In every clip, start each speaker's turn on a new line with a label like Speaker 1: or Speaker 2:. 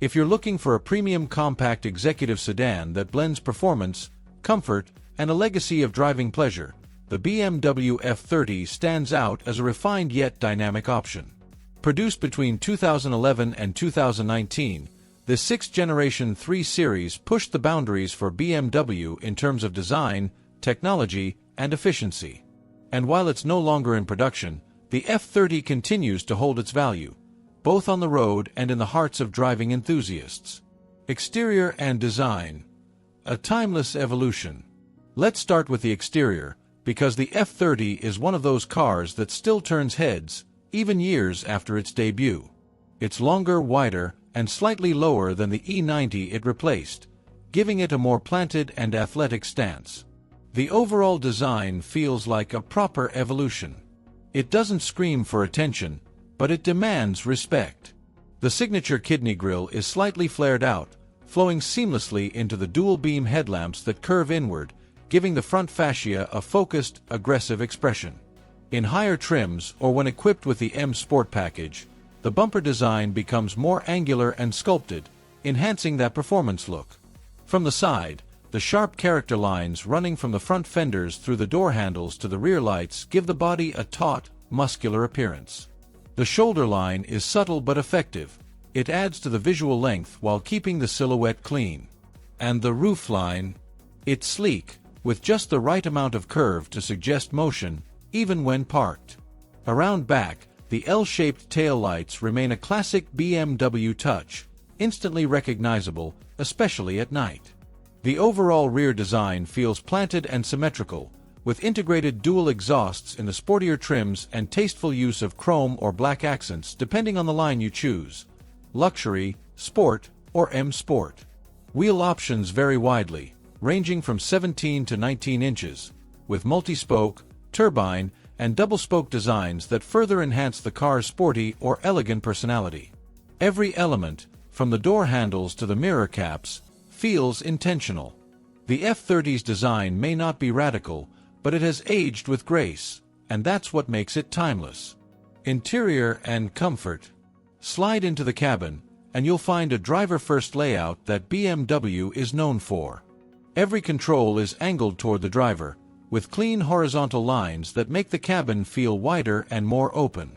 Speaker 1: If you're looking for a premium compact executive sedan that blends performance, comfort, and a legacy of driving pleasure, the BMW F30 stands out as a refined yet dynamic option. Produced between 2011 and 2019, the 6th Generation 3 Series pushed the boundaries for BMW in terms of design, technology, and efficiency. And while it's no longer in production, the F30 continues to hold its value, both on the road and in the hearts of driving enthusiasts. Exterior and design. A timeless evolution. Let's start with the exterior, because the F30 is one of those cars that still turns heads, even years after its debut. It's longer, wider, and slightly lower than the E90 it replaced, giving it a more planted and athletic stance. The overall design feels like a proper evolution. It doesn't scream for attention, but it demands respect. The signature kidney grille is slightly flared out, flowing seamlessly into the dual-beam headlamps that curve inward, giving the front fascia a focused, aggressive expression. In higher trims or when equipped with the M Sport package, the bumper design becomes more angular and sculpted, enhancing that performance look. From the side, the sharp character lines running from the front fenders through the door handles to the rear lights give the body a taut, muscular appearance. The shoulder line is subtle but effective. It adds to the visual length while keeping the silhouette clean. And the roofline? It's sleek, with just the right amount of curve to suggest motion, even when parked. Around back, the L-shaped taillights remain a classic BMW touch, instantly recognizable, especially at night. The overall rear design feels planted and symmetrical, with integrated dual exhausts in the sportier trims and tasteful use of chrome or black accents depending on the line you choose: luxury, sport, or M Sport. Wheel options vary widely, ranging from 17 to 19 inches, with multi-spoke, turbine, and double-spoke designs that further enhance the car's sporty or elegant personality. Every element, from the door handles to the mirror caps, feels intentional. The F30's design may not be radical, but it has aged with grace, and that's what makes it timeless. Interior and comfort. Slide into the cabin, and you'll find a driver-first layout that BMW is known for. Every control is angled toward the driver, with clean horizontal lines that make the cabin feel wider and more open.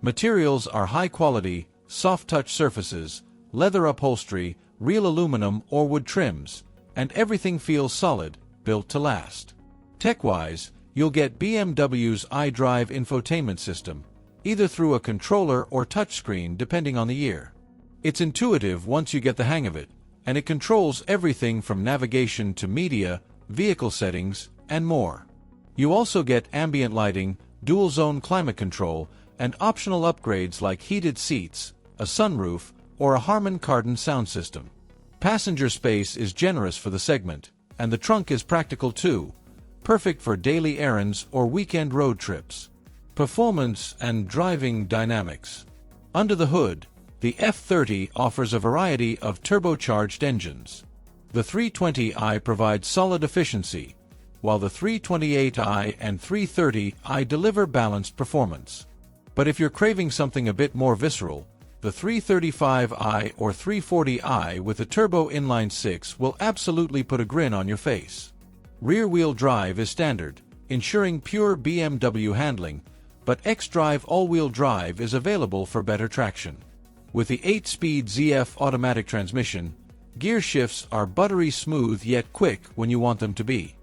Speaker 1: Materials are high-quality, soft-touch surfaces, leather upholstery, real aluminum or wood trims, and everything feels solid, built to last. Tech-wise, you'll get BMW's iDrive infotainment system, either through a controller or touchscreen depending on the year. It's intuitive once you get the hang of it, and it controls everything from navigation to media, vehicle settings, and more. You also get ambient lighting, dual-zone climate control, and optional upgrades like heated seats, a sunroof, or a Harman Kardon sound system. Passenger space is generous for the segment, and the trunk is practical too, perfect for daily errands or weekend road trips. Performance and driving dynamics. Under the hood, the F30 offers a variety of turbocharged engines. The 320i provides solid efficiency, while the 328i and 330i deliver balanced performance. But if you're craving something a bit more visceral, the 335i or 340i with a turbo inline-6 will absolutely put a grin on your face. Rear-wheel drive is standard, ensuring pure BMW handling, but xDrive all-wheel drive is available for better traction. With the 8-speed ZF automatic transmission, gear shifts are buttery smooth yet quick when you want them to be.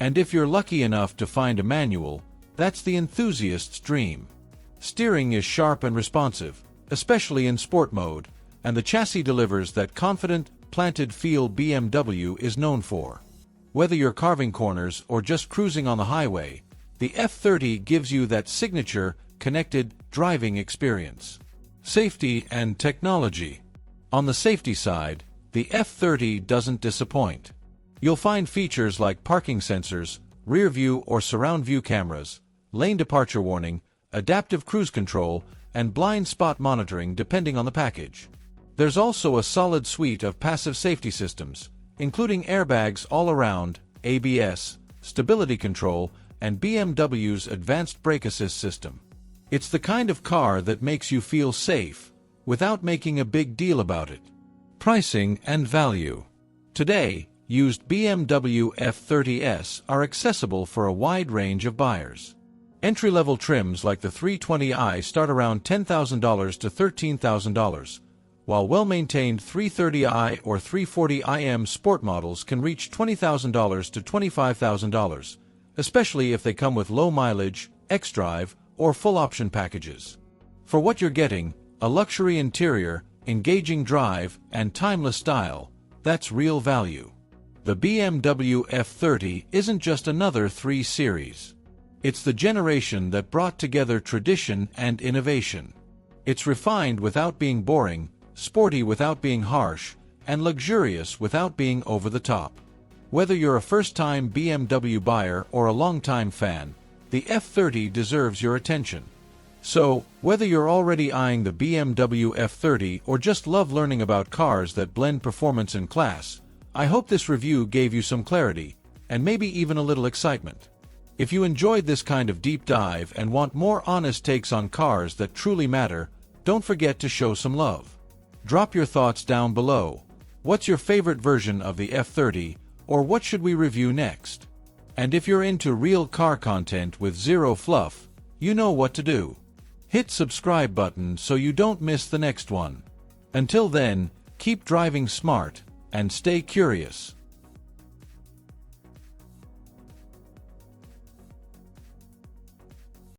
Speaker 1: And if you're lucky enough to find a manual, that's the enthusiast's dream. Steering is sharp and responsive, especially in sport mode, and the chassis delivers that confident, planted feel BMW is known for. Whether you're carving corners or just cruising on the highway, the F30 gives you that signature, connected, driving experience. Safety and technology. On the safety side, the F30 doesn't disappoint. You'll find features like parking sensors, rear view or surround view cameras, lane departure warning, adaptive cruise control, and blind spot monitoring depending on the package. There's also a solid suite of passive safety systems, including airbags all around, ABS, stability control, and BMW's advanced brake assist system. It's the kind of car that makes you feel safe, without making a big deal about it. Pricing and value. Today, used BMW F30s are accessible for a wide range of buyers. Entry-level trims like the 320i start around $10,000 to $13,000, while well-maintained 330i or 340im sport models can reach $20,000 to $25,000, especially if they come with low mileage, xDrive, or full-option packages. For what you're getting, a luxury interior, engaging drive, and timeless style, that's real value. The BMW F30 isn't just another 3 Series. It's the generation that brought together tradition and innovation. It's refined without being boring, sporty without being harsh, and luxurious without being over the top. Whether you're a first-time BMW buyer or a long-time fan, the F30 deserves your attention. So, whether you're already eyeing the BMW F30 or just love learning about cars that blend performance and class, I hope this review gave you some clarity, and maybe even a little excitement. If you enjoyed this kind of deep dive and want more honest takes on cars that truly matter, don't forget to show some love. Drop your thoughts down below. What's your favorite version of the F30, or what should we review next? And if you're into real car content with zero fluff, you know what to do. Hit subscribe button so you don't miss the next one. Until then, keep driving smart and stay curious.